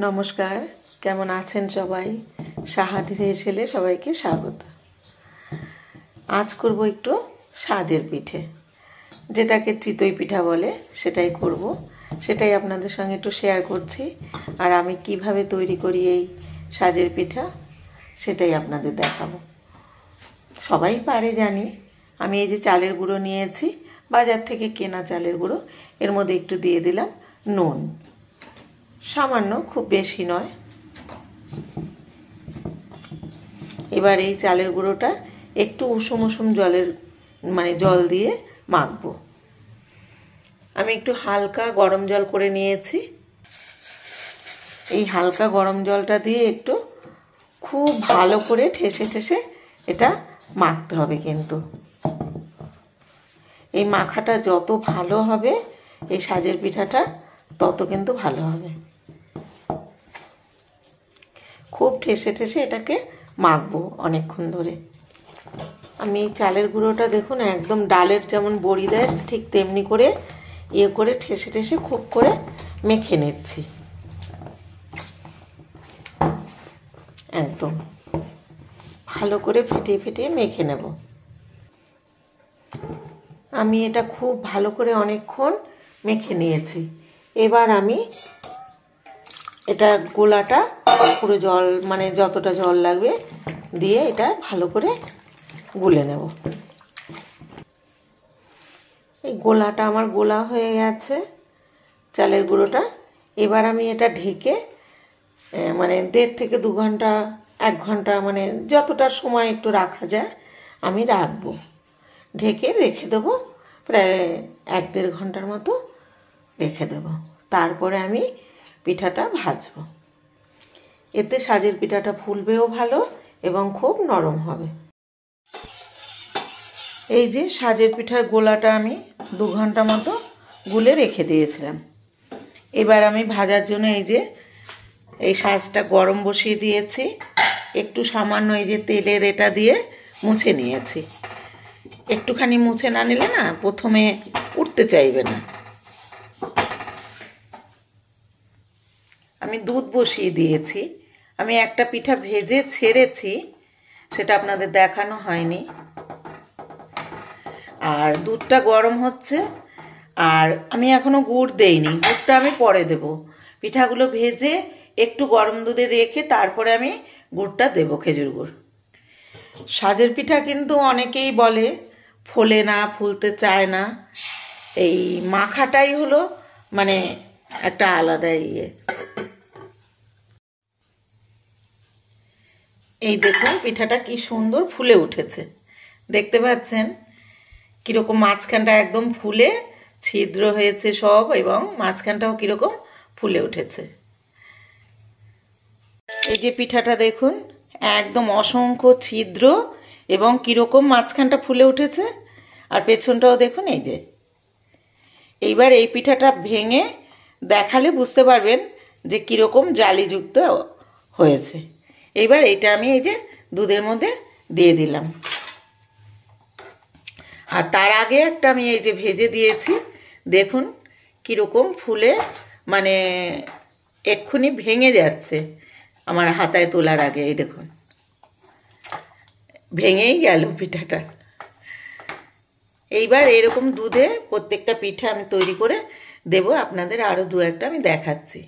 নমস্কার, কেমন আছেন সবাই? সাহাধীরে এসেলে সবাইকে স্বাগত। আজ করব একটু সাজের পিঠে, যেটাকে চিতই পিঠা বলে, সেটাই করব। সেটাই আপনাদের সঙ্গে একটু শেয়ার করছি। আর আমি কিভাবে তৈরি করি এই সাজের পিঠা সেটাই আপনাদের দেখাবো। সবাই পারে জানি। আমি এই যে চালের গুঁড়ো নিয়েছি, বাজার থেকে কেনা চালের গুঁড়ো। এর মধ্যে একটু দিয়ে দিলাম নুন, সামান্য, খুব বেশি নয়। এবার এই চালের গুঁড়োটা একটু উষুম উষুম জল দিয়ে মাখবো। আমি একটু হালকা গরম জল করে নিয়েছি। এই হালকা গরম জলটা দিয়ে একটু খুব ভালো করে ঠেসে ঠেসে এটা মাখতে হবে। কিন্তু এই মাখাটা যত ভালো হবে এই সাজের পিঠাটা তত কিন্তু ভালো হবে। খুব ঠেসে ঠেসে এটাকে মাখবো অনেকক্ষণ ধরে। আমি চালের গুঁড়োটা দেখুন একদম ডালের যেমন বড়ি দেয় ঠিক তেমনি করে করে ঠেসে ঠেসে খুব করে মেখে নিচ্ছি। একদম ভালো করে ফেটিয়ে ফেটিয়ে মেখে নেব। আমি এটা খুব ভালো করে অনেকক্ষণ মেখে নিয়েছি। এবার আমি এটা গোলাটা পুরো জল, যতটা জল লাগবে দিয়ে এটা ভালো করে গুলে নেব। এই গোলাটা আমার গোলা হয়ে গেছে, চালের গুঁড়োটা। এবার আমি এটা ঢেকে 1.5 থেকে 2 ঘন্টা, 1 ঘন্টা, যতটা সময় একটু রাখা যায় আমি রাখবো। ঢেকে রেখে দেবো প্রায় 1-1.5 ঘন্টার মতো রেখে দেব। তারপরে আমি পিঠাটা ভাজবো। এতে সাজের পিঠাটা ফুলবেও ভালো এবং খুব নরম হবে। এই যে সাজের পিঠার গোলাটা আমি 2 ঘন্টা মতো গুলে রেখে দিয়েছিলাম। এবার আমি ভাজার জন্য এই সাজটা গরম বসিয়ে দিয়েছি। একটু সামান্য এই যে তেলের এটা দিয়ে মুছে নিয়েছি। একটুখানি মুছে না নিলে না প্রথমে উঠতে চাইবে না। আমি দুধ বসিয়ে দিয়েছি। আমি একটা পিঠা ভেজে ছেড়েছি, সেটা আপনাদের দেখানো হয়নি। আর দুধটা গরম হচ্ছে। আর আমি এখনো গুড় দেইনি, গুড়টা আমি পরে দেব। পিঠাগুলো ভেজে একটু গরম দুধে রেখে তারপরে আমি গুড়টা দেব, খেজুর গুড়। সাজের পিঠা কিন্তু অনেকেই বলে ফোলে না, ফুলতে চায় না। এই মাখাটাই হলো একটা আলাদা এই দেখুন পিঠাটা কি সুন্দর ফুলে উঠেছে, দেখতে পাচ্ছেন? কিরকম মাঝখানটা একদম ফুলে ছিদ্র হয়েছে সব, এবং মাঝখানটাও কিরকম ফুলে উঠেছে। এই যে পিঠাটা দেখুন একদম অসংখ্য ছিদ্র এবং কিরকম মাঝখানটা ফুলে উঠেছে। আর পেছনটাও দেখুন এই যে। এইবার এই পিঠাটা ভেঙে দেখালে বুঝতে পারবেন যে কিরকম জালিযুক্ত হয়েছে। এইবার এটা আমি এই যে দুধের মধ্যে দিয়ে দিলাম। আর তার আগে একটা আমি এই যে ভেজে দিয়েছি, দেখুন কিরকম ফুলে এক্ষুনি ভেঙে যাচ্ছে আমার হাতায় তোলার আগে। এই দেখুন ভেঙেই গেল পিঠাটা। এইবার এরকম দুধে প্রত্যেকটা পিঠা আমি তৈরি করে দেব আপনাদের। আরো 2-1টা আমি দেখাচ্ছি।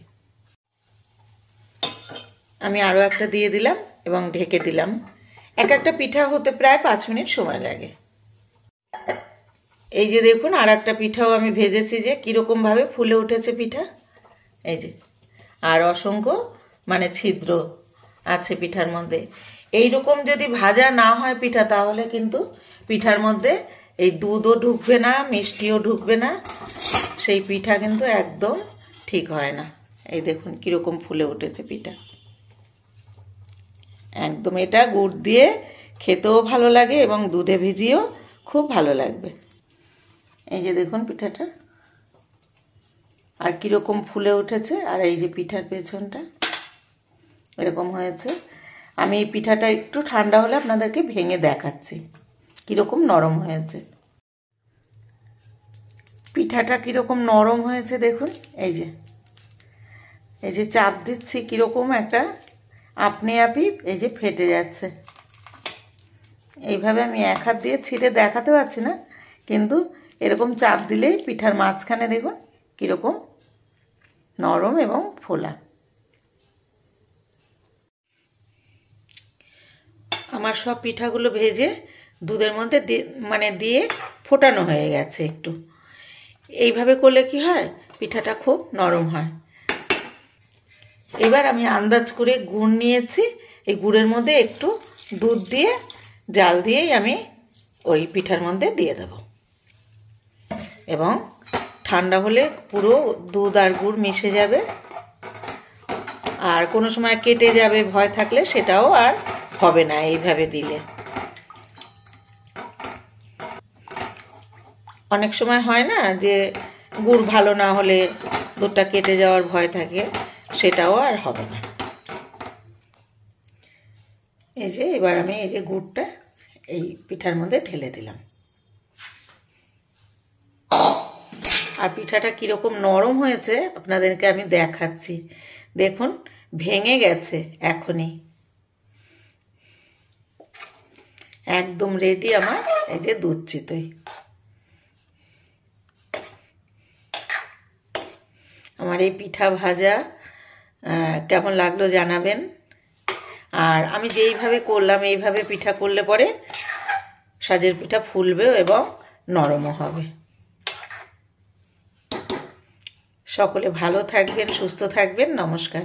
আমি আরো একটা দিয়ে দিলাম এবং ঢেকে দিলাম। একটা পিঠা হতে প্রায় 5 মিনিট সময় লাগে। এই যে দেখুন আর একটা পিঠাও আমি ভেজেছি, যে কিরকম ভাবে ফুলে উঠেছে পিঠা। এই যে আর অসংখ্য ছিদ্র আছে পিঠার মধ্যে। এইরকম যদি ভাজা না হয় পিঠা, তাহলে কিন্তু পিঠার মধ্যে এই দুধও ঢুকবে না, মিষ্টিও ঢুকবে না। সেই পিঠা কিন্তু একদম ঠিক হয় না। এই দেখুন কিরকম ফুলে উঠেছে পিঠা। একদম এটা গুড় দিয়ে খেতেও ভালো লাগে এবং দুধে ভিজিয়েও খুব ভালো লাগবে। এই যে দেখুন পিঠাটা আর কিরকম ফুলে উঠেছে। আর এই যে পিঠার পেছনটা এরকম হয়েছে। আমি এই পিঠাটা একটু ঠান্ডা হলে আপনাদেরকে ভেঙে দেখাচ্ছি কিরকম নরম হয়েছে। পিঠাটা কিরকম নরম হয়েছে দেখুন। এই যে এই যে চাপ দিচ্ছি কীরকম একটা আপনি আপই এই যে ফেটে যাচ্ছে। এইভাবে আমি এক হাত দিয়ে ছিঁড়ে দেখাতে পারছি না, কিন্তু এরকম চাপ দিলেই পিঠার মাঝখানে দেখুন কীরকম নরম এবং ফোলা। আমার সব পিঠাগুলো ভেজে দুধের মধ্যে দিয়ে ফোটানো হয়ে গেছে একটু। এইভাবে করলে কি হয়, পিঠাটা খুব নরম হয়। এবার আমি আন্দাজ করে গুড় নিয়েছি, এই গুড়ের মধ্যে একটু দুধ দিয়ে জাল দিয়েই আমি ওই পিঠার মধ্যে দিয়ে দেব, এবং ঠান্ডা হলে পুরো দুধ আর গুড় মিশে যাবে। আর কোনো সময় কেটে যাবে ভয় থাকলে সেটাও আর হবে না এইভাবে দিলে। অনেক সময় হয় না যে গুড় ভালো না হলে দুধটা কেটে যাওয়ার ভয় থাকে, সেটাও আর হবে না। এই যে এবার আমি এই যে গুড়টা এই পিঠার মধ্যে ঢেলে দিলাম। আর পিঠাটা কীরকম নরম হয়েছে আপনাদেরকে আমি দেখাচ্ছি। দেখুন ভেঙে গেছে এখনই। একদম রেডি আমার এই যে দুধ চিতই। আমার এই পিঠা ভাজা কেমন লাগলো জানাবেন। আর আমি যেইভাবে করলাম এইভাবে পিঠা করলে পরে সাজের পিঠা ফুলবেও এবং নরমও হবে। সকলে ভালো থাকবেন, সুস্থ থাকবেন। নমস্কার।